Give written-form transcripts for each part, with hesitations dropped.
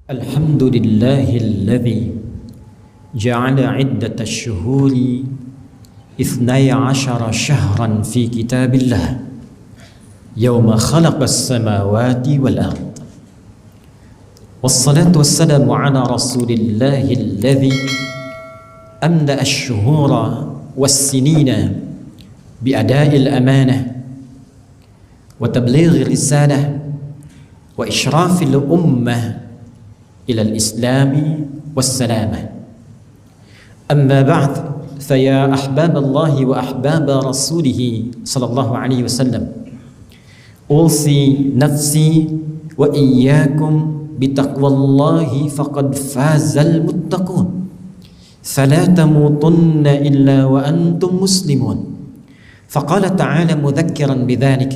الحمد لله الذي جعل عدة الشهور 12 شهرا في كتاب الله يوم خلق السماوات والأرض، والصلاة والسلام على رسول الله الذي أملأ الشهور والسنين بأداء الأمانة وتبليغ الرسالة وإشراف الأمة إلى الإسلام والسلامة. أما بعد، فيا أحباب الله وأحباب رسوله صلى الله عليه وسلم، أوصي نفسي وإياكم بتقوى الله فقد فاز المتقون، فلا تموتن إلا وأنتم مسلمون. فقال تعالى مذكرا بذلك: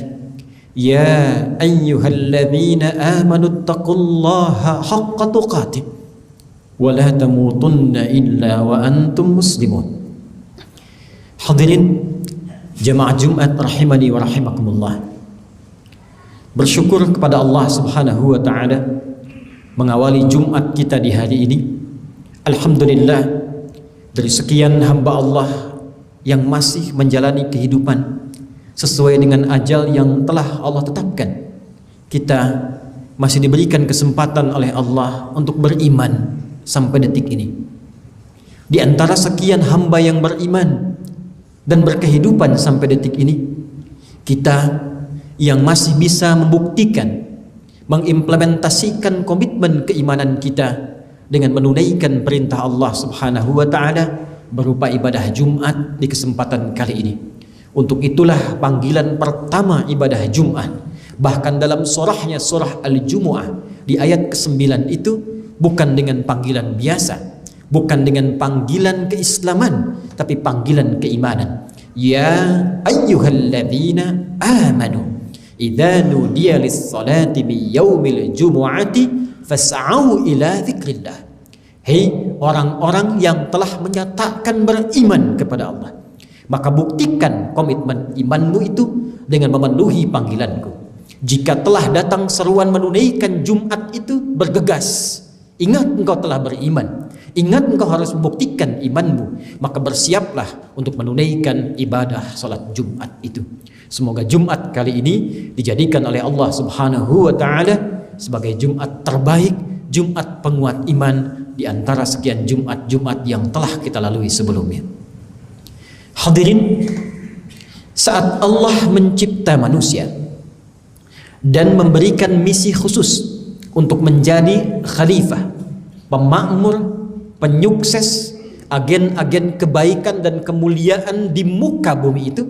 يا أيها الذين آمنوا اتقوا الله حق تقاته ولا تموتن إلا وأنتم مسلمون. Hadirin jemaah Jumat rahimani wa rahimakumullah, bersyukur kepada Allah Subhanahu wa taala mengawali Jumat kita di hari ini. Alhamdulillah, dari sekian hamba Allah yang masih menjalani kehidupan sesuai dengan ajal yang telah Allah tetapkan, kita masih diberikan kesempatan oleh Allah untuk beriman sampai detik ini. Di antara sekian hamba yang beriman dan berkehidupan sampai detik ini, kita yang masih bisa membuktikan, mengimplementasikan komitmen keimanan kita dengan menunaikan perintah Allah Subhanahu wa taala berupa ibadah Jumat di kesempatan kali ini. Untuk itulah panggilan pertama ibadah Jumat. Bahkan dalam surahnya, surah Al-Jumu'ah, di ayat ke-9 itu bukan dengan panggilan biasa, bukan dengan panggilan keislaman, tapi panggilan keimanan. Ya ayyuhalladzina amanu idza nudiya lis-salati min yaumil jumu'ati fas'au ila dzikrillah. Hei orang-orang yang telah menyatakan beriman kepada Allah, maka buktikan komitmen imanmu itu dengan memenuhi panggilanku. Jika telah datang seruan menunaikan Jumat itu, bergegas. Ingat engkau telah beriman. Ingat engkau harus membuktikan imanmu. Maka bersiaplah untuk menunaikan ibadah salat Jumat itu. Semoga Jumat kali ini dijadikan oleh Allah Subhanahu wa taala sebagai Jumat terbaik, Jumat penguat iman di antara sekian Jumat-Jumat yang telah kita lalui sebelumnya. Hadirin, saat Allah mencipta manusia dan memberikan misi khusus untuk menjadi khalifah, pemakmur, penyukses, agen-agen kebaikan dan kemuliaan di muka bumi itu,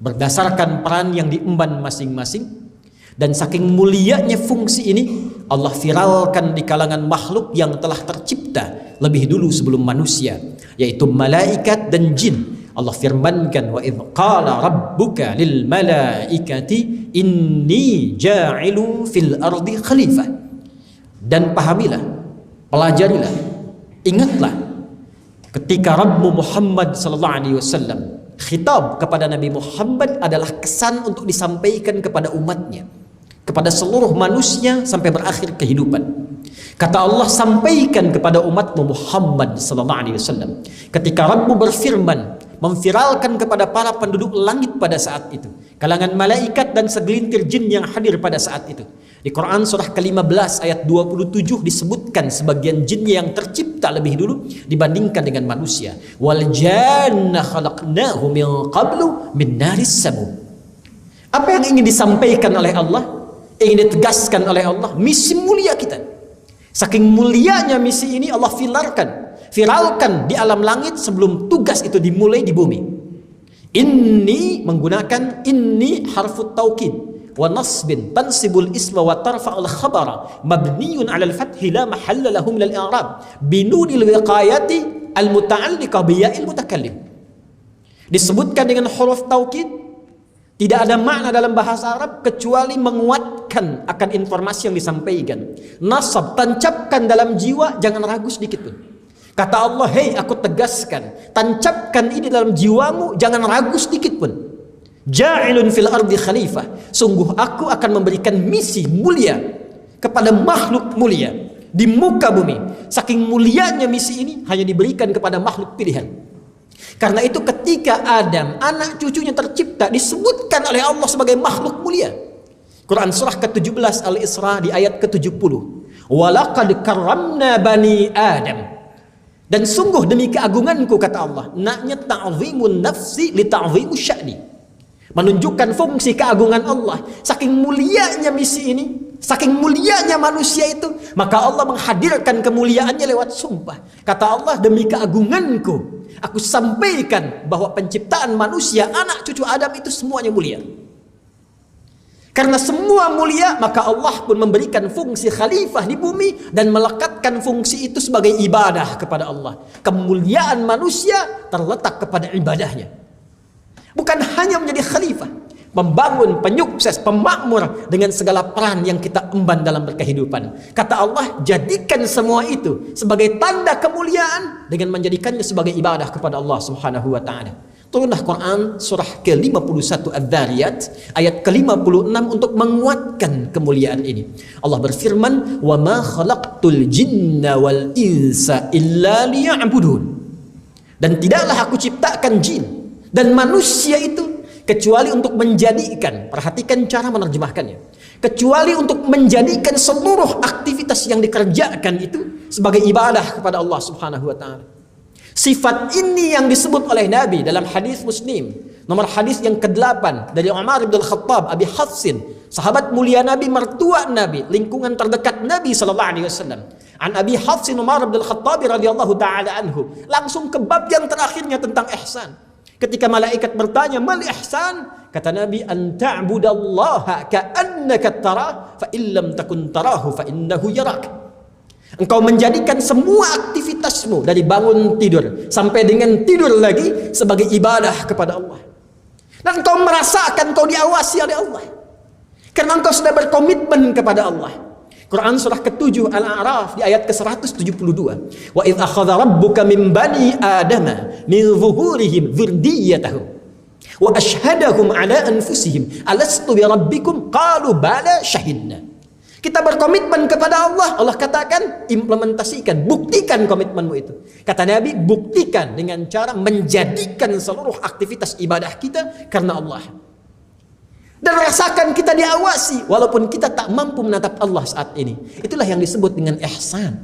berdasarkan peran yang diemban masing-masing, dan saking mulianya fungsi ini, Allah viralkan di kalangan makhluk yang telah tercipta lebih dulu sebelum manusia, yaitu malaikat dan jin. Allah firmankan, wa idh qala rabbuka lil malaikati inni ja'ilu fil ardi khalifah. Dan pahamilah, pelajarilah, ingatlah ketika Rabbmu Muhammad sallallahu alaihi wasallam, khitab kepada Nabi Muhammad adalah kesan untuk disampaikan kepada umatnya, kepada seluruh manusia sampai berakhir kehidupan. Kata Allah, sampaikan kepada umatmu Muhammad sallallahu alaihi wasallam ketika Rabbmu berfirman, memviralkan kepada para penduduk langit pada saat itu, kalangan malaikat dan segelintir jin yang hadir pada saat itu. Di Quran surah ke-15 ayat 27 disebutkan sebagian jin yang tercipta lebih dulu dibandingkan dengan manusia. Wal janna khalaqnahu min qablu min naris samum. Apa yang ingin disampaikan oleh Allah, ingin ditegaskan oleh Allah, misi mulia kita. Saking mulianya misi ini, Allah viralkan di alam langit sebelum tugas itu dimulai di bumi. Inni menggunakan inni harfut taukid wa nasbin tansibul isma wa tarfa'ul khabara mabniyun 'alal fathi la mahalla lahu min al-i'rab binunil wiqayati al-muta'alliqah bi ya'il mutakallim. Disebutkan dengan huruf taukid, tidak ada makna dalam bahasa Arab kecuali menguatkan akan informasi yang disampaikan. Nasab, tancapkan dalam jiwa, jangan ragu sedikit pun. Kata Allah, hei aku tegaskan, tancapkan ini dalam jiwamu, jangan ragu sedikit pun. Ja'ilun fil ardi khalifah, sungguh aku akan memberikan misi mulia kepada makhluk mulia. di muka bumi. Saking mulianya misi ini hanya diberikan kepada makhluk pilihan. Karena itu ketika Adam, anak cucunya tercipta, disebutkan oleh Allah sebagai makhluk mulia. Quran surah ke-17 Al-Isra di ayat ke-70. Walaqad karramna bani Adam. Dan sungguh demi keagunganku, kata Allah, naknya ta'zimun nafsi li ta'zimu sya'ni. Menunjukkan fungsi keagungan Allah. Saking mulianya misi ini, saking mulianya manusia itu, maka Allah menghadirkan kemuliaannya lewat sumpah. Kata Allah, demi keagunganku, aku sampaikan bahwa penciptaan manusia, anak cucu Adam itu semuanya mulia. Karena semua mulia, maka Allah pun memberikan fungsi khalifah di bumi dan melekatkan fungsi itu sebagai ibadah kepada Allah. Kemuliaan manusia terletak kepada ibadahnya. Bukan hanya menjadi khalifah, membangun, penyukses, pemakmur dengan segala peran yang kita emban dalam berkehidupan. Kata Allah, jadikan semua itu sebagai tanda kemuliaan dengan menjadikannya sebagai ibadah kepada Allah Subhanahu wa taala. Turunlah Quran surah ke-51 Adz-Dzariyat ayat ke-56 untuk menguatkan kemuliaan ini. Allah berfirman, "Wa ma khalaqtul jinna wal insa illa liya'budun." Dan tidaklah aku ciptakan jin dan manusia itu kecuali untuk menjadikan, perhatikan cara menerjemahkannya, kecuali untuk menjadikan seluruh aktivitas yang dikerjakan itu sebagai ibadah kepada Allah Subhanahu wa taala. Sifat ini yang disebut oleh Nabi dalam hadis Muslim, nomor hadis yang ke-8 dari Umar bin Khattab, Abi Hafsin, sahabat mulia Nabi, mertua Nabi, lingkungan terdekat Nabi sallallahu alaihi wasallam. An Abi Hafsin Umar bin Khattab radhiyallahu taala anhu. Langsung ke bab yang terakhirnya tentang ihsan. Ketika malaikat bertanya, "Mal ihsan?" Kata Nabi, "An ta'budallaha ka'annaka tarah, fa illam takun tarahu fa innahu yarak." Engkau menjadikan semua aktivitasmu dari bangun tidur sampai dengan tidur lagi sebagai ibadah kepada Allah. Dan engkau merasakan kau diawasi oleh Allah. Karena engkau sudah berkomitmen kepada Allah. Quran surah ke-7 Al-A'raf di ayat ke-172. Wa idz akhadha rabbuka min bani adama min zuhurihim dzurriyyatahum wa ashhadahum ala anfusihim alastu bi rabbikum qalu bala syahidna. Kita berkomitmen kepada Allah. Allah katakan, implementasikan, buktikan komitmenmu itu. Kata Nabi, buktikan dengan cara menjadikan seluruh aktivitas ibadah kita karena Allah. Dan rasakan kita diawasi walaupun kita tak mampu menatap Allah saat ini. Itulah yang disebut dengan ihsan.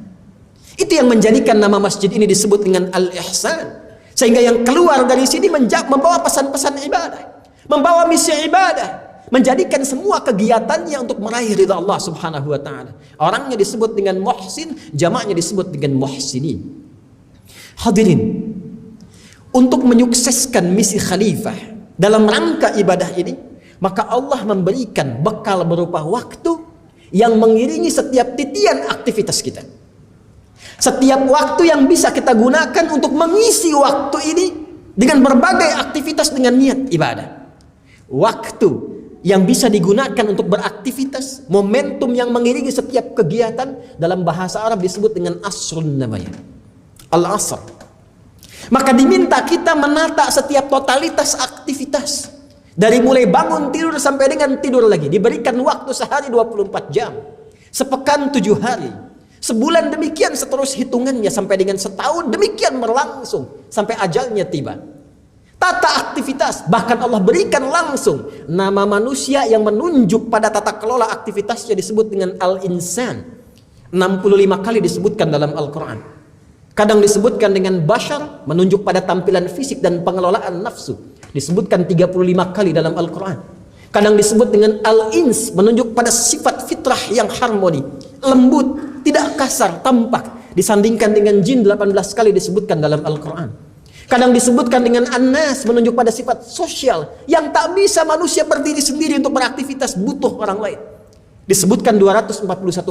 Itu yang menjadikan nama masjid ini disebut dengan Al-Ihsan. Sehingga yang keluar dari sini membawa pesan-pesan ibadah, membawa misi ibadah, menjadikan semua kegiatannya untuk meraih ridha Allah Subhanahu wa taala. Orangnya disebut dengan muhsin, jamaknya disebut dengan muhsinin. Hadirin, untuk menyukseskan misi khalifah dalam rangka ibadah ini, maka Allah memberikan bekal berupa waktu yang mengiringi setiap titian aktivitas kita. Setiap waktu yang bisa kita gunakan untuk mengisi waktu ini dengan berbagai aktivitas dengan niat ibadah. Waktu yang bisa digunakan untuk beraktivitas, momentum yang mengiringi setiap kegiatan, dalam bahasa Arab disebut dengan asrun namanya. Al-asr. Maka diminta kita menata setiap totalitas aktivitas. Dari mulai bangun tidur sampai dengan tidur lagi. Diberikan waktu sehari 24 jam. Sepekan 7 hari. Sebulan demikian seterus hitungannya sampai dengan setahun demikian berlangsung sampai ajalnya tiba. Tata aktivitas, bahkan Allah berikan langsung nama manusia yang menunjuk pada tata kelola aktivitasnya disebut dengan Al-Insan. 65 kali disebutkan dalam Al-Quran. Kadang disebutkan dengan Bashar, menunjuk pada tampilan fisik dan pengelolaan nafsu, disebutkan 35 kali dalam Al-Quran. Kadang disebut dengan Al-Ins, menunjuk pada sifat fitrah yang harmoni, lembut, tidak kasar, tampak, disandingkan dengan jin 18 kali disebutkan dalam Al-Quran. Kadang disebutkan dengan An-Nas, menunjuk pada sifat sosial yang tak bisa manusia berdiri sendiri untuk beraktivitas, butuh orang lain. Disebutkan 241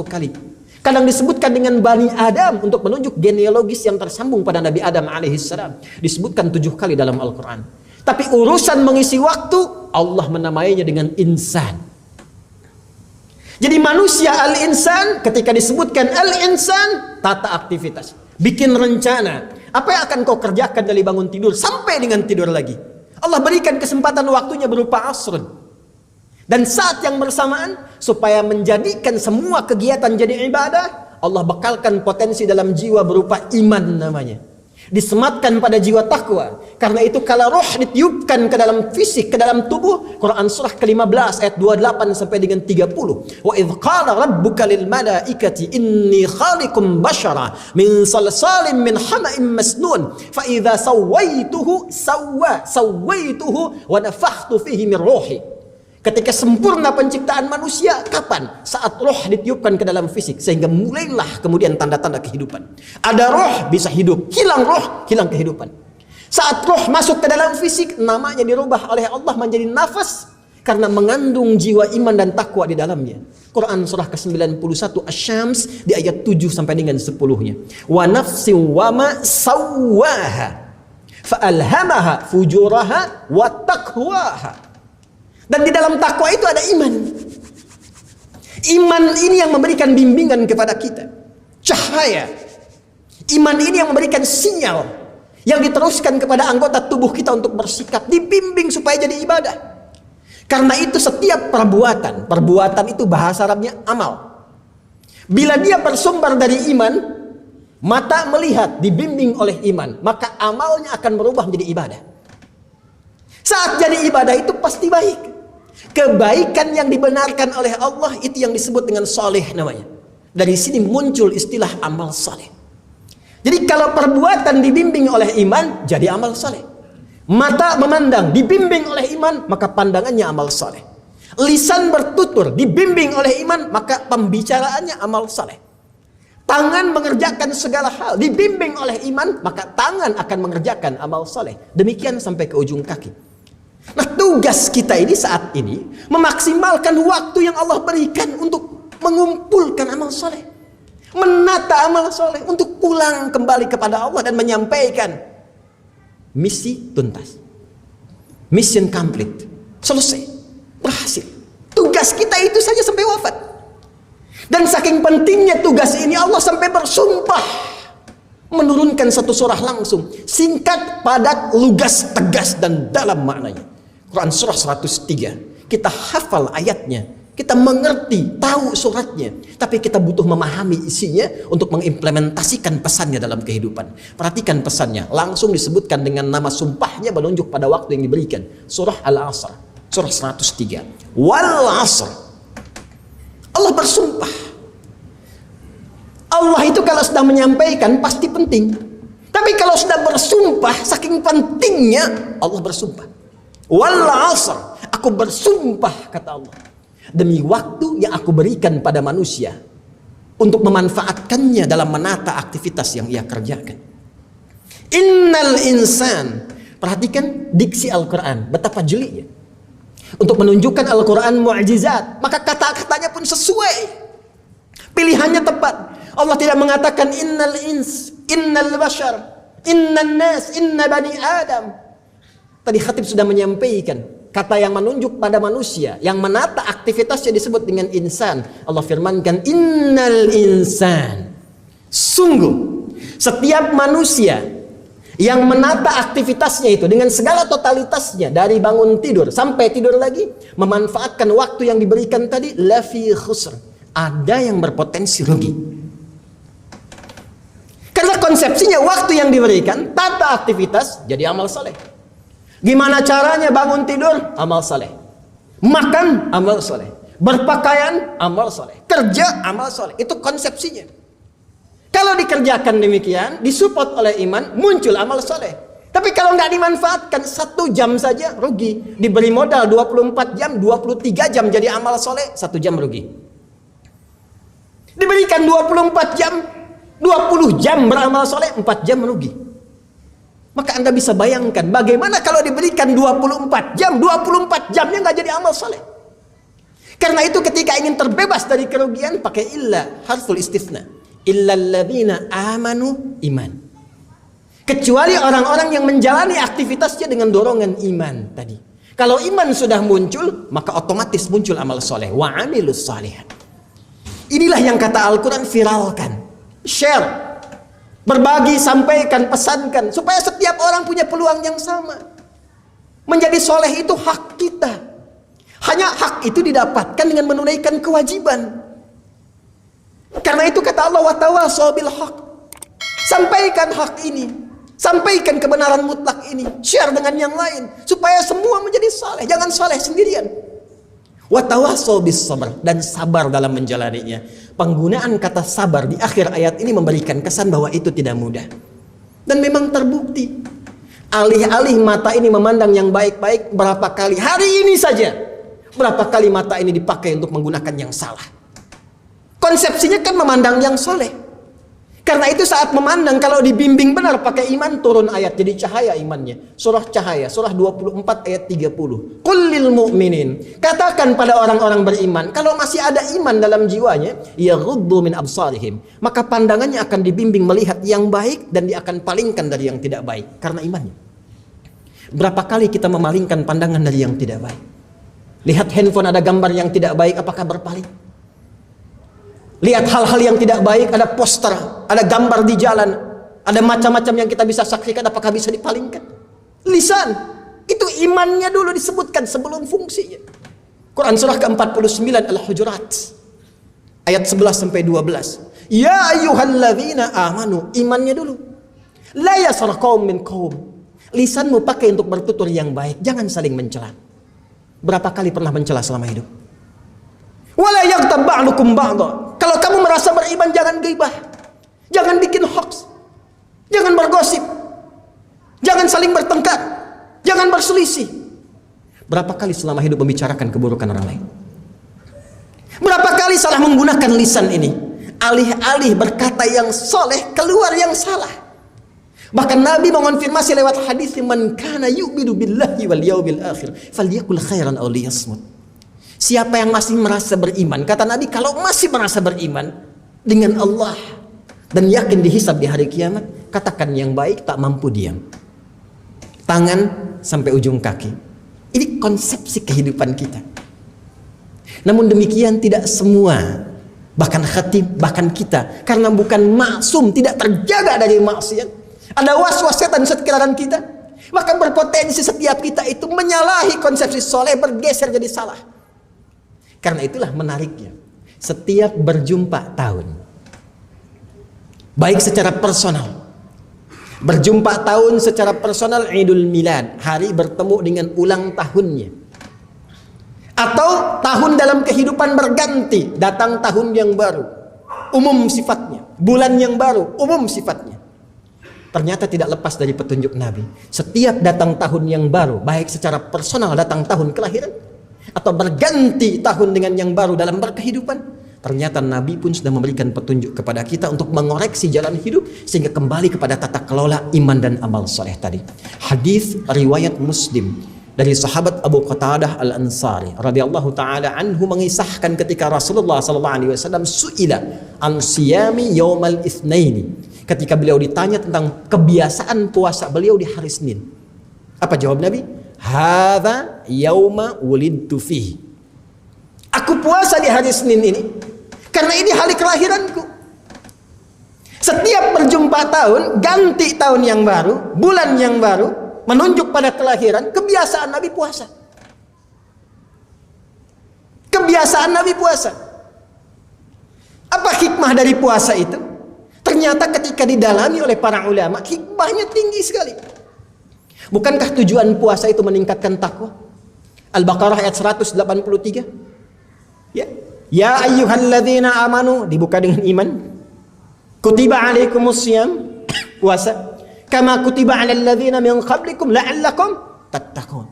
kali. Kadang disebutkan dengan Bani Adam untuk menunjuk genealogis yang tersambung pada Nabi Adam alaihissalam. Disebutkan 7 kali dalam Al-Quran. Tapi urusan mengisi waktu, Allah menamainya dengan insan. Jadi manusia Al-Insan, ketika disebutkan Al-Insan, tata aktivitas, bikin rencana. Apa yang akan kau kerjakan dari bangun tidur sampai dengan tidur lagi? Allah berikan kesempatan waktunya berupa asrun. Dan saat yang bersamaan, supaya menjadikan semua kegiatan jadi ibadah, Allah bekalkan potensi dalam jiwa berupa iman namanya. Disematkan pada jiwa takwa. Karena itu kalau roh ditiupkan ke dalam fisik, ke dalam tubuh, Quran surah ke-15 ayat 28 sampai dengan 30. Wa idh qala rabbuka lil malaikati inni khaliqum bashara min salsalin min hama'in masnun fa idza sawaituhu wa nafakhtu fihi min ruhi. Ketika sempurna penciptaan manusia, kapan? Saat roh ditiupkan ke dalam fisik, sehingga mulailah kemudian tanda-tanda kehidupan. Ada roh bisa hidup, hilang roh, hilang kehidupan. Saat roh masuk ke dalam fisik, namanya dirubah oleh Allah menjadi nafas, karena mengandung jiwa iman dan takwa di dalamnya. Quran surah ke-91 Asy-Syams di ayat 7 sampai dengan 10-nya. Wa nafsin wa ma sawwaha fa alhamaha fujuraha wa taqwaha. Dan di dalam takwa itu ada iman. Iman ini yang memberikan bimbingan kepada kita, cahaya. Iman ini yang memberikan sinyal yang diteruskan kepada anggota tubuh kita untuk bersikap, dibimbing supaya jadi ibadah. Karena itu setiap perbuatan itu bahasa Arabnya amal. Bila dia bersumber dari iman, mata melihat dibimbing oleh iman, maka amalnya akan berubah menjadi ibadah. Saat jadi ibadah itu pasti baik. Kebaikan yang dibenarkan oleh Allah itu yang disebut dengan soleh namanya. Dari sini muncul istilah amal soleh. Jadi kalau perbuatan dibimbing oleh iman, jadi amal soleh. Mata memandang dibimbing oleh iman, maka pandangannya amal soleh. Lisan bertutur dibimbing oleh iman, maka pembicaraannya amal soleh. Tangan mengerjakan segala hal dibimbing oleh iman, maka tangan akan mengerjakan amal soleh. Demikian sampai ke ujung kaki. Nah, tugas kita ini saat ini memaksimalkan waktu yang Allah berikan untuk mengumpulkan amal soleh, menata amal soleh, untuk pulang kembali kepada Allah dan menyampaikan misi tuntas, mission complete, selesai, berhasil. Tugas kita itu saja sampai wafat. Dan saking pentingnya tugas ini, Allah sampai bersumpah menurunkan satu surah langsung, singkat, padat, lugas, tegas, dan dalam maknanya. Quran surah 103. Kita hafal ayatnya, kita mengerti, tahu suratnya, tapi kita butuh memahami isinya untuk mengimplementasikan pesannya dalam kehidupan. Perhatikan pesannya, langsung disebutkan dengan nama sumpahnya menunjuk pada waktu yang diberikan. Surah Al-Asr, surah 103. Wal Asr. Allah bersumpah. Allah itu kalau sudah menyampaikan pasti penting. Tapi kalau sudah bersumpah, saking pentingnya Allah bersumpah. Wal asr, aku bersumpah, kata Allah, demi waktu yang aku berikan pada manusia untuk memanfaatkannya dalam menata aktivitas yang ia kerjakan. Innal insan, perhatikan diksi Al-Quran, betapa jelinya. Untuk menunjukkan Al-Quran mu'jizat, maka kata-katanya pun sesuai, pilihannya tepat. Allah tidak mengatakan innal ins, innal bashar, innan nas, inna bani adam. Tadi khatib sudah menyampaikan kata yang menunjuk pada manusia, yang menata aktivitasnya disebut dengan insan. Allah firmankan innal insan, sungguh setiap manusia yang menata aktivitasnya itu dengan segala totalitasnya, dari bangun tidur sampai tidur lagi, memanfaatkan waktu yang diberikan tadi, lafi khusr, ada yang berpotensi rugi. Karena konsepsinya waktu yang diberikan, tata aktivitas jadi amal saleh. Gimana caranya bangun tidur? Amal saleh. Makan? Amal saleh. Berpakaian? Amal saleh. Kerja? Amal saleh. Itu konsepsinya. Kalau dikerjakan demikian, disupport oleh iman, muncul amal saleh. Tapi kalau nggak dimanfaatkan, 1 jam saja rugi. Diberi modal 24 jam, 23 jam jadi amal saleh, 1 jam rugi. Diberikan 24 jam, 20 jam beramal saleh, 4 jam rugi. Maka Anda bisa bayangkan bagaimana kalau diberikan 24 jam, 24 jamnya nggak jadi amal saleh. Karena itu ketika ingin terbebas dari kerugian, pakai illa, harful istifna. Illalladzina amanu iman. Kecuali orang-orang yang menjalani aktivitasnya dengan dorongan iman tadi. Kalau iman sudah muncul, maka otomatis muncul amal soleh. Wa amilus salihat. Inilah yang kata Al-Quran, viralkan, share, berbagi, sampaikan, pesankan, supaya setiap orang punya peluang yang sama. Menjadi soleh itu hak kita. Hanya hak itu didapatkan dengan menunaikan kewajiban. Karena itu kata Allah, wa tawasaw bil haq. Sampaikan hak ini, sampaikan kebenaran mutlak ini, share dengan yang lain supaya semua menjadi saleh. Jangan saleh sendirian. Wa tawasaw bis sabr, dan sabar dalam menjalaninya. Penggunaan kata sabar di akhir ayat ini memberikan kesan bahwa itu tidak mudah. Dan memang terbukti. Alih-alih mata ini memandang yang baik-baik, berapa kali hari ini saja, berapa kali mata ini dipakai untuk menggunakan yang salah. Konsepsinya kan memandang yang soleh. Karena itu saat memandang, kalau dibimbing benar pakai iman, turun ayat jadi cahaya imannya. Surah Cahaya, surah 24 ayat 30. Qul lil mu'minin, katakan pada orang-orang beriman, kalau masih ada iman dalam jiwanya, yaghuddu min absarihim, maka pandangannya akan dibimbing melihat yang baik, dan dia akan palingkan dari yang tidak baik karena imannya. Berapa kali kita memalingkan pandangan dari yang tidak baik? Lihat handphone ada gambar yang tidak baik, apakah berpaling? Lihat hal-hal yang tidak baik, ada poster, ada gambar di jalan, ada macam-macam yang kita bisa saksikan, apakah bisa dipalingkan? Lisan, itu imannya dulu disebutkan sebelum fungsinya. Quran surah ke-49 Al-Hujurat ayat 11-12. Ya ayyuhalladzina amanu, imannya dulu. La yasar qaum min qaum. Lisanmu pakai untuk bertutur yang baik, jangan saling mencela. Berapa kali pernah mencela selama hidup? Wala yaghtab ba'dukum ba'dha. Kalau kamu merasa beriman, jangan gibah, jangan bikin hoax, jangan bergosip, jangan saling bertengkar, jangan berselisih. Berapa kali selama hidup membicarakan keburukan orang lain? Berapa kali salah menggunakan lisan ini? Alih-alih berkata yang soleh, keluar yang salah. Bahkan Nabi mengonfirmasi lewat hadis, man kana yu'minu billahi wal yawmil akhir falyakul khairan aw liyasmut. Siapa yang masih merasa beriman, kata Nabi, kalau masih merasa beriman dengan Allah dan yakin dihisab di hari kiamat, katakan yang baik, tak mampu diam. Tangan sampai ujung kaki. Ini konsepsi kehidupan kita. Namun demikian tidak semua, bahkan khatib, bahkan kita, karena bukan maksum, tidak terjaga dari maksiat. Ada was-was setan sekeliling kita, maka berpotensi setiap kita itu menyalahi konsepsi soleh, bergeser jadi salah. Karena itulah menariknya, setiap berjumpa tahun, baik secara personal, berjumpa tahun secara personal, Idul Milad, hari bertemu dengan ulang tahunnya, atau tahun dalam kehidupan berganti, datang tahun yang baru, umum sifatnya, bulan yang baru, umum sifatnya. Ternyata tidak lepas dari petunjuk Nabi. Setiap datang tahun yang baru, baik secara personal, datang tahun kelahiran, atau berganti tahun dengan yang baru dalam berkehidupan, ternyata Nabi pun sudah memberikan petunjuk kepada kita untuk mengoreksi jalan hidup sehingga kembali kepada tata kelola iman dan amal soleh tadi. Hadis riwayat Muslim dari sahabat Abu Qatadah Al-Ansari radhiyallahu taala anhu mengisahkan ketika Rasulullah sallallahu alaihi wasallam suila an siyami yaumal itsnaini, ketika beliau ditanya tentang kebiasaan puasa beliau di hari Senin. Apa jawab Nabi? Hadza yauma wulidtu fihi. Aku puasa di hari Senin ini karena ini hari kelahiranku. Setiap berjumpa tahun, ganti tahun yang baru, bulan yang baru, menunjuk pada kelahiran, kebiasaan Nabi puasa. Kebiasaan Nabi puasa. Apa hikmah dari puasa itu? Ternyata ketika didalami oleh para ulama, hikmahnya tinggi sekali. Bukankah tujuan puasa itu meningkatkan takwa? Al-Baqarah ayat 183. Ya ayyuhalladzina amanu, dibuka dengan iman. Kutiba alaikumusiyam, puasa. Kama kutiba alal ladzina min qablikum la'allakum tattaqun.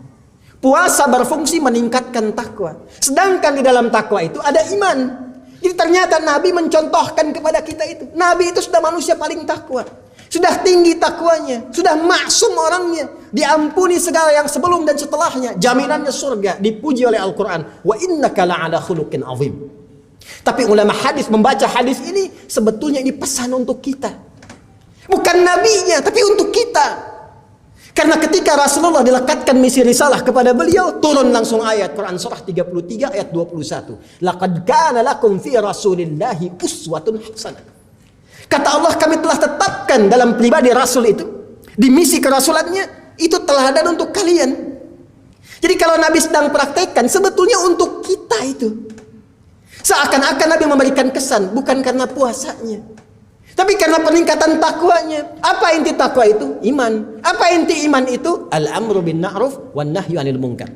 Puasa berfungsi meningkatkan takwa. Sedangkan di dalam takwa itu ada iman. Jadi ternyata Nabi mencontohkan kepada kita itu. Nabi itu sudah manusia paling takwa. Sudah tinggi takwanya, sudah maksum orangnya, diampuni segala yang sebelum dan setelahnya, jaminannya surga, dipuji oleh Al-Quran. Wa innaka la'ala khuluqin azim. Tapi ulama hadis membaca hadis ini, sebetulnya ini pesan untuk kita, bukan nabinya, tapi untuk kita. Karena ketika Rasulullah dilekatkan misi risalah kepada beliau, turun langsung ayat Quran surah 33 ayat 21. Laqad kana lakum fi rasulillahi uswatun hasanah. Kata Allah, kami telah tetapkan dalam pribadi Rasul itu, di misi kerasulannya, itu teladan untuk kalian. Jadi kalau Nabi sedang praktekkan, sebetulnya untuk kita itu. Seakan-akan Nabi memberikan kesan bukan karena puasanya, tapi karena peningkatan takwanya. Apa inti takwa itu? Iman. Apa inti iman itu? Al-amru bin ma'ruf wan nahyu 'anil munkar.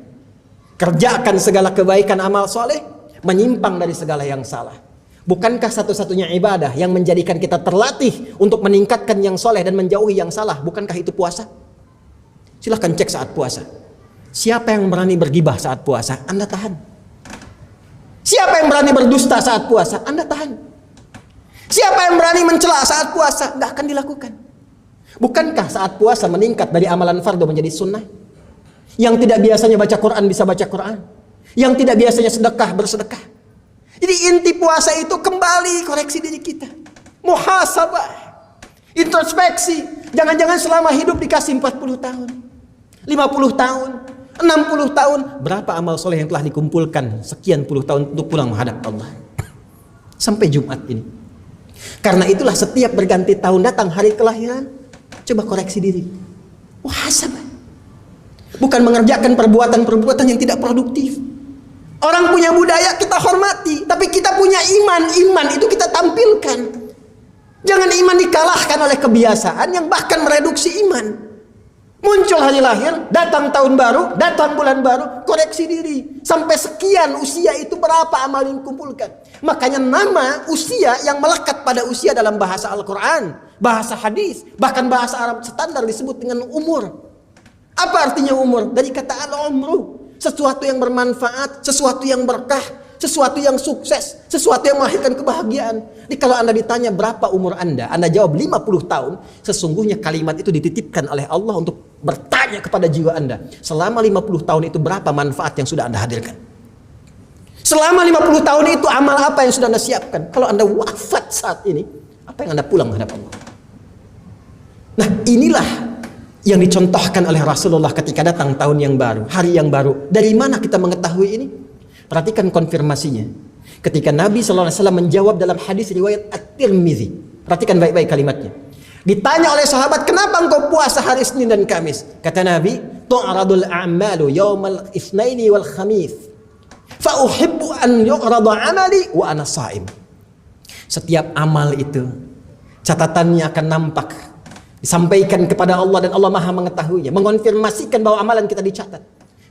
Kerjakan segala kebaikan amal soleh, menyimpang dari segala yang salah. Bukankah satu-satunya ibadah yang menjadikan kita terlatih untuk meningkatkan yang soleh dan menjauhi yang salah? Bukankah itu puasa? Silahkan cek saat puasa. Siapa yang berani bergibah saat puasa? Anda tahan. Siapa yang berani berdusta saat puasa? Anda tahan. Siapa yang berani mencela saat puasa? Nggak akan dilakukan. Bukankah saat puasa meningkat dari amalan fardu menjadi sunnah? Yang tidak biasanya baca Quran bisa baca Quran. Yang tidak biasanya sedekah bersedekah. Jadi inti puasa itu kembali koreksi diri kita. Muhasabah. Introspeksi. Jangan-jangan selama hidup dikasih 40 tahun. 50 tahun. 60 tahun. Berapa amal soleh yang telah dikumpulkan sekian puluh tahun untuk pulang menghadap Allah. Sampai Jumat ini. Karena itulah setiap berganti tahun datang hari kelahiran. Coba koreksi diri. Muhasabah. Bukan mengerjakan perbuatan-perbuatan yang tidak produktif. Orang punya budaya kita hormati, tapi kita punya iman. Iman itu kita tampilkan. Jangan iman dikalahkan oleh kebiasaan yang bahkan mereduksi iman. Muncul hari lahir, datang tahun baru, datang bulan baru, koreksi diri. Sampai sekian usia itu berapa amal yang dikumpulkan. Makanya nama usia yang melekat pada usia dalam bahasa Al-Quran, bahasa hadis, bahkan bahasa Arab standar disebut dengan umur. Apa artinya umur? Dari kata al-umru. Sesuatu yang bermanfaat, sesuatu yang berkah, sesuatu yang sukses, sesuatu yang melahirkan kebahagiaan. Jadi kalau Anda ditanya berapa umur Anda jawab 50 tahun, sesungguhnya kalimat itu dititipkan oleh Allah untuk bertanya kepada jiwa Anda. Selama 50 tahun itu berapa manfaat yang sudah Anda hadirkan? Selama 50 tahun itu amal apa yang sudah Anda siapkan? Kalau Anda wafat saat ini, apa yang Anda pulang menghadap Allah? Nah, inilah yang dicontohkan oleh Rasulullah ketika datang tahun yang baru, hari yang baru. Dari mana kita mengetahui ini? Perhatikan konfirmasinya. Ketika Nabi SAW menjawab dalam hadis riwayat At-Tirmidzi. Perhatikan baik-baik kalimatnya. Ditanya oleh sahabat, kenapa engkau puasa hari Senin dan Kamis? Kata Nabi, tu'radul a'malu yawmal itsnaini wal khamis. Fa uhibbu an yu'rada 'amali wa ana sha'im. Setiap amal itu catatannya akan nampak, disampaikan kepada Allah dan Allah Maha mengetahuinya, mengonfirmasikan bahwa amalan kita dicatat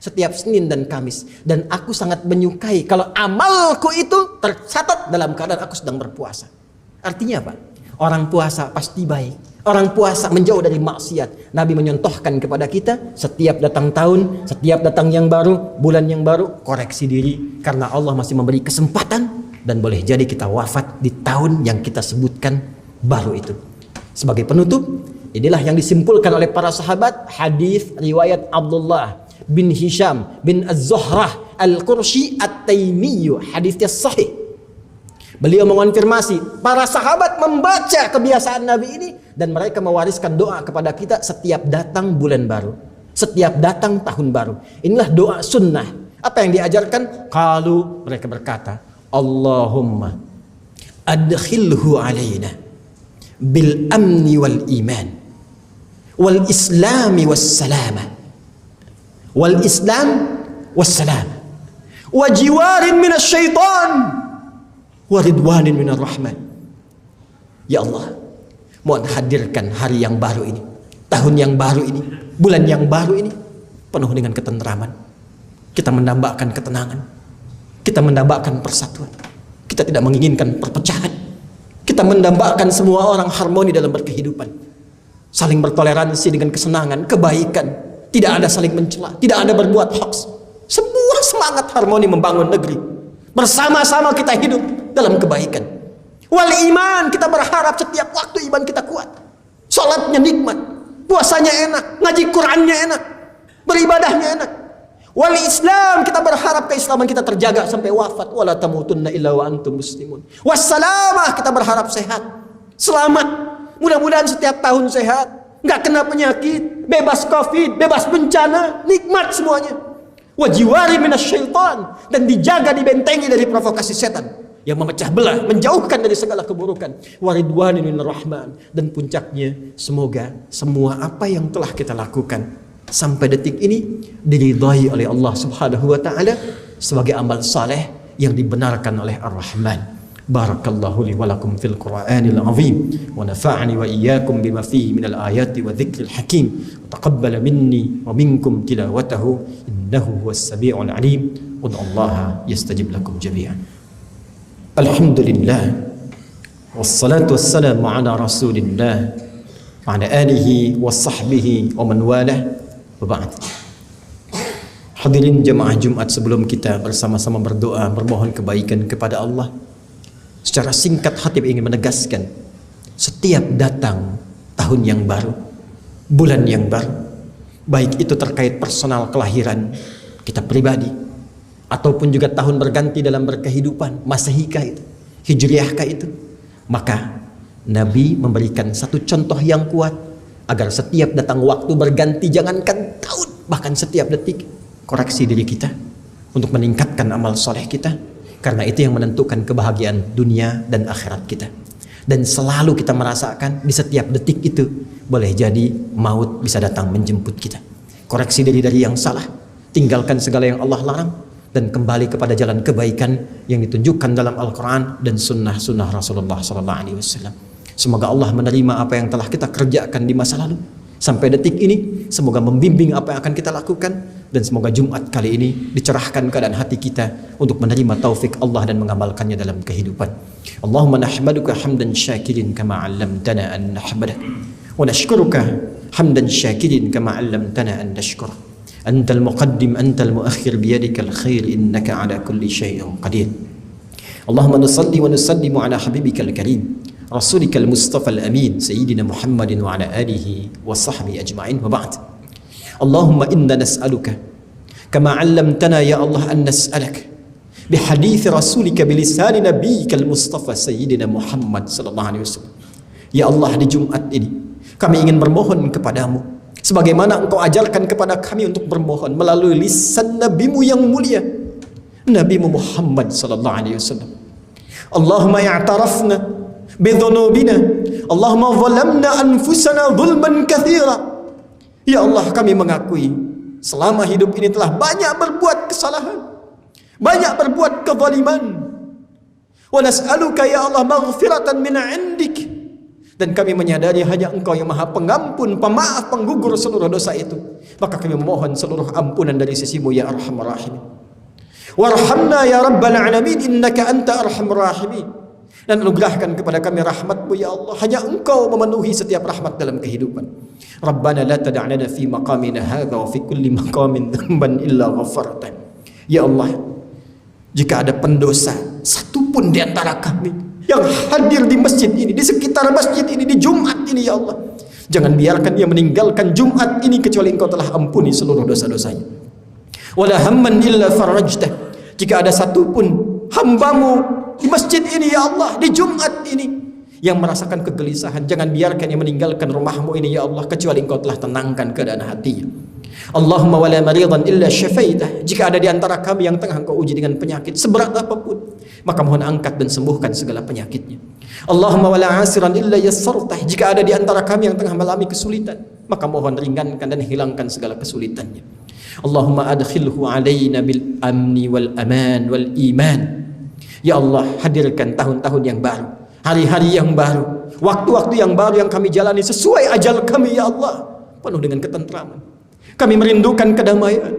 setiap Senin dan Kamis. Dan aku sangat menyukai kalau amalku itu tercatat dalam keadaan aku sedang berpuasa. Artinya apa? Orang puasa pasti baik. Orang puasa menjauh dari maksiat. Nabi menyontohkan kepada kita setiap datang tahun, setiap datang yang baru, bulan yang baru, koreksi diri. Karena Allah masih memberi kesempatan dan boleh jadi kita wafat di tahun yang kita sebutkan baru itu. Sebagai penutup, inilah yang disimpulkan oleh para sahabat. Hadis riwayat Abdullah bin Hisham bin Az-Zuhrah Al-Qurshi At-Taimiyyu. Hadisnya sahih. Beliau mengonfirmasi, para sahabat membaca kebiasaan Nabi ini dan mereka mewariskan doa kepada kita setiap datang bulan baru, setiap datang tahun baru. Inilah doa sunnah. Apa yang diajarkan? Qalu, mereka berkata, Allahumma adkhilhu alaina bil amni wal iman wal islami was salama wal islam was salam wa jiwarin minas syaitan wa ridwanin minar rahman. Ya Allah, mohon hadirkan hari yang baru ini, tahun yang baru ini, bulan yang baru ini penuh dengan ketenteraman. Kita mendambakan ketenangan, kita mendambakan persatuan, kita tidak menginginkan perpecahan. Kita mendambakan semua orang harmoni dalam berkehidupan, saling bertoleransi dengan kesenangan, kebaikan, tidak ada saling mencela, tidak ada berbuat hoax. Sebuah semangat harmoni membangun negeri. Bersama-sama kita hidup dalam kebaikan. Wal iman, kita berharap setiap waktu iman kita kuat. Salatnya nikmat, puasanya enak, ngaji Qur'annya enak, beribadahnya enak. Wal Islam, kita berharap keislaman kita terjaga sampai wafat. Wala tamutunna illa wa antum muslimun. Wassalamah, kita berharap sehat, selamat. Mudah-mudahan setiap tahun sehat, nggak kena penyakit, bebas covid, bebas bencana, nikmat semuanya. Wajiwari minasyaitan, dan dijaga, dibentengi dari provokasi setan yang memecah belah, menjauhkan dari segala keburukan. Waridwanin minar rahman, dan puncaknya semoga semua apa yang telah kita lakukan sampai detik ini diridhai oleh Allah Subhanahu wa taala sebagai amal saleh yang dibenarkan oleh Ar-Rahman. Barakallahu li wa lakum fil Qur'anil azim wa nafa'ani wa iyyakum bima fihi minal ayati wa dzikril hakim wa taqabbala minni wa minkum tilawatahu innahu huwas samiul alim. Ud'ullaha yastajib lakum jami'an. Alhamdulillah wassalatu wassalamu ala Rasulillah wa ala alihi wa sahbihi wa man walah wa ba'd. Hadirin jemaah Jumat, sebelum kita bersama-sama berdoa bermohon kebaikan kepada Allah, secara singkat Khatib ingin menegaskan, setiap datang tahun yang baru, bulan yang baru, baik itu terkait personal kelahiran kita pribadi, ataupun juga tahun berganti dalam berkehidupan, Masehikah itu, Hijriahkah itu, maka Nabi memberikan satu contoh yang kuat agar setiap datang waktu berganti, jangankan tahun, bahkan setiap detik, koreksi diri kita untuk meningkatkan amal soleh kita. Karena itu yang menentukan kebahagiaan dunia dan akhirat kita. Dan selalu kita merasakan di setiap detik itu boleh jadi maut bisa datang menjemput kita. Koreksi diri dari yang salah, tinggalkan segala yang Allah larang, dan kembali kepada jalan kebaikan yang ditunjukkan dalam Al-Quran dan sunnah Rasulullah SAW. Semoga Allah menerima apa yang telah kita kerjakan di masa lalu sampai detik ini. Semoga membimbing apa yang akan kita lakukan, dan semoga Jumat kali ini dicerahkan keadaan hati kita untuk menerima taufik Allah dan mengamalkannya dalam kehidupan. Allahumma nahmaduka hamdan syakirin kama 'allamtana an nahmadak, wa nashkuruka hamdan syakirin kama 'allamtana an nashkur. Antal muqaddim antal muakhir biyadikal khair innaka 'ala kulli syai'in qadir. Allahumma nusalli wa nusallimu 'ala habibikal karim Rasulikal Mustafa al-Amin Sayyidina Muhammadin wa ala alihi wa sahbihi ajma'in wa ba'd. Allahumma inna nas'aluka kama 'allamtana ya Allah an nas'alak bihadits rasulika bilisani nabiyyikal Mustafa Sayyidina Muhammad sallallahu alaihi wasallam. Ya Allah, di Jumat ini kami ingin bermohon kepadamu sebagaimana engkau ajarkan kepada kami untuk bermohon melalui lisan nabimu yang mulia, Nabi Muhammad sallallahu alaihi wasallam. Allahumma i'tarafna bidhunubina, Allahumma zalamna anfusana zulman katsira. Ya Allah, kami mengakui selama hidup ini telah banyak berbuat kesalahan, banyak berbuat kezaliman. Wa nas'aluka ya Allah maghfiratan min 'indik, dan kami menyadari hanya Engkau yang Maha Pengampun, Pemaaf, Penggugur seluruh dosa itu. Maka kami memohon seluruh ampunan dari sisimu ya Arhamar Rahimin. Warhamna ya Rabbal Alamin innaka anta Arhamar Rahimin. Dan anugerahkan kepada kami rahmat-Mu ya Allah. Hanya Engkau memenuhi setiap rahmat dalam kehidupan. Rabbana la tad'alana fi maqamina hadza wa fi kulli maqamin dhanban illa ghafartan. Ya Allah, jika ada pendosa satu pun di antara kami yang hadir di masjid ini, di sekitar masjid ini, di Jumat ini ya Allah, jangan biarkan dia meninggalkan Jumat ini kecuali Engkau telah ampuni seluruh dosa-dosanya. Wala hamman illa farajtah. Jika ada satu pun hamba-Mu di masjid ini ya Allah, di Jumat ini, yang merasakan kegelisahan, jangan biarkan yang meninggalkan rumah-Mu ini ya Allah kecuali Engkau telah tenangkan keadaan hatinya. Allahumma wala maridan illa syafaitah. Jika ada di antara kami yang tengah Engkau uji dengan penyakit seberat apapun, maka mohon angkat dan sembuhkan segala penyakitnya. Allahumma wala asiran illa yassartah. Jika ada di antara kami yang tengah mengalami kesulitan, maka mohon ringankan dan hilangkan segala kesulitannya. Allahumma adkhilhu alaina bil amni wal aman wal iman. Ya Allah, hadirkan tahun-tahun yang baru, hari-hari yang baru, waktu-waktu yang baru yang kami jalani sesuai ajal kami ya Allah, penuh dengan ketentraman. Kami merindukan kedamaian,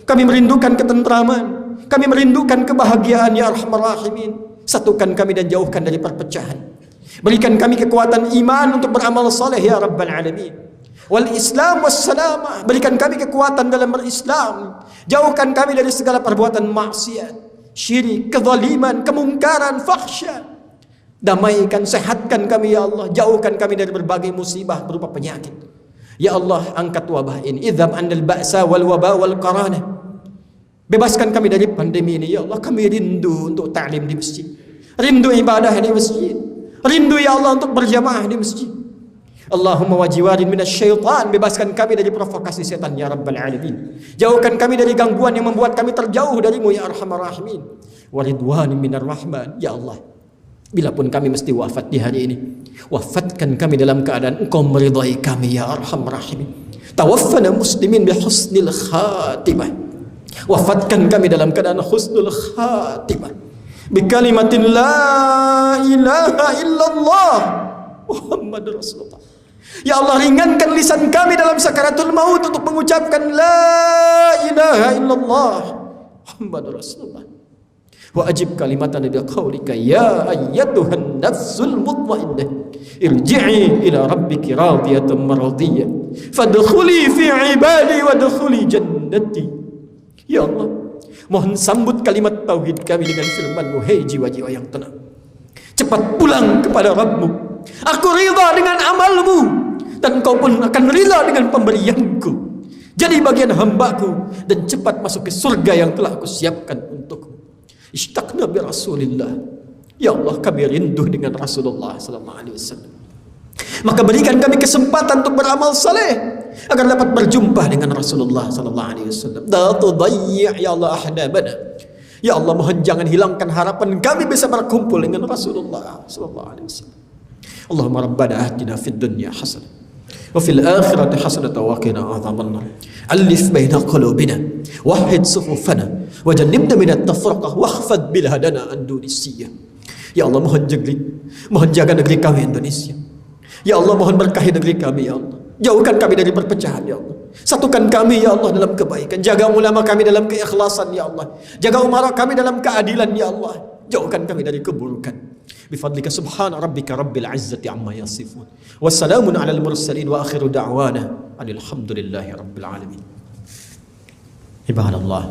kami merindukan ketentraman, kami merindukan kebahagiaan ya Arhamar Rahimin. Satukan kami dan jauhkan dari perpecahan. Berikan kami kekuatan iman untuk beramal saleh ya Rabbal Alamin. Wal Islam wassalamah. Berikan kami kekuatan dalam berislam. Jauhkan kami dari segala perbuatan maksiat, syirik, kezaliman, kemungkaran, fahsya. Damaikan, sehatkan kami ya Allah. Jauhkan kami dari berbagai musibah berupa penyakit. Ya Allah, angkat wabah ini. Idhab andal ba'sa wal waba wal qarana. Bebaskan kami dari pandemi ini ya Allah. Kami rindu untuk ta'lim di masjid, rindu ibadah di masjid, rindu ya Allah untuk berjamaah di masjid. Allahumma wajiwarin minasyaitan. Bebaskan kami dari provokasi setan ya Rabbal Alamin. Jauhkan kami dari gangguan yang membuat kami terjauh darimu ya Arhamar Rahimin. Waridwanin minar rahman. Ya Allah, bila pun kami mesti wafat di hari ini, wafatkan kami dalam keadaan Engkau meridai kami ya Arhamar Rahimin. Tawaffana muslimin bihusnil khatimah. Wafatkan kami dalam keadaan husnul khatimah. Bikalimatin la ilaha illallah Muhammad Rasulullah. Ya Allah, ringankan lisan kami dalam sakaratul maut untuk mengucapkan la ilaha illallah Muhammad Rasulullah. Wa ajib kalimatan ila qaulika ya ayyatuhan nafsul mutmainnah irji'i ila rabbiki radiyatan maradiyah fadkhuli fi ibadi wadkhuli jannati. Ya Allah, mohon sambut kalimat tauhid kami dengan firman-Mu, hei jiwa-jiwa yang tenang, cepat pulang kepada Rabb-Mu. Aku ridha dengan amalmu dan Kau pun akan ridha dengan pemberianku. Jadi bagian hambaku dan cepat masuk ke surga yang telah Aku siapkan untukmu. Ishtaqna bi Rasulillah. Ya Allah, kami rindu dengan Rasulullah sallallahu alaihi wasallam. Maka berikan kami kesempatan untuk beramal saleh agar dapat berjumpa dengan Rasulullah sallallahu alaihi wasallam. La tudayyi' ya Allah ahdabana. Ya Allah, mohon jangan hilangkan harapan kami bisa berkumpul dengan Rasulullah sallallahu alaihi wasallam. Allahumma rabbana atina fid dunya hasanah wa fil akhirati hasanatan wa qina adzabannar. Alif baina qulubina wahhid sufufana wajannibna minat tafraqah wakhfad bil hadana an dunisiyah. Ya Allah, mohon jaga negeri kami Indonesia. Ya Allah, mohon berkahi negeri kami ya Allah. Jauhkan kami dari perpecahan ya Allah. Satukan kami ya Allah dalam kebaikan. Jaga ulama kami dalam keikhlasan ya Allah. Jaga umara kami dalam keadilan ya Allah. Jauhkan kami dari keburukan. Bifadlika subhana rabbika rabbil izzati amma yasifun. Wassalamun alal mursalin wa akhiru da'wana alhamdulillahi rabbil alamin. Ibadallah,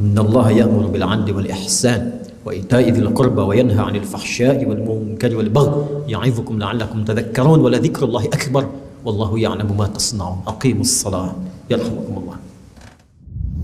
innallaha ya'muru bil 'adli wal ihsan wa ita'i dzil qurba wa yanha 'anil fahsya'i wal munkari wal baghi ya'izukum la'allakum tadhakkarun wa la dzikrullahi akbar wallahu ya'lamu ma tasna'un. Aqimus shalah yarhamukumullah.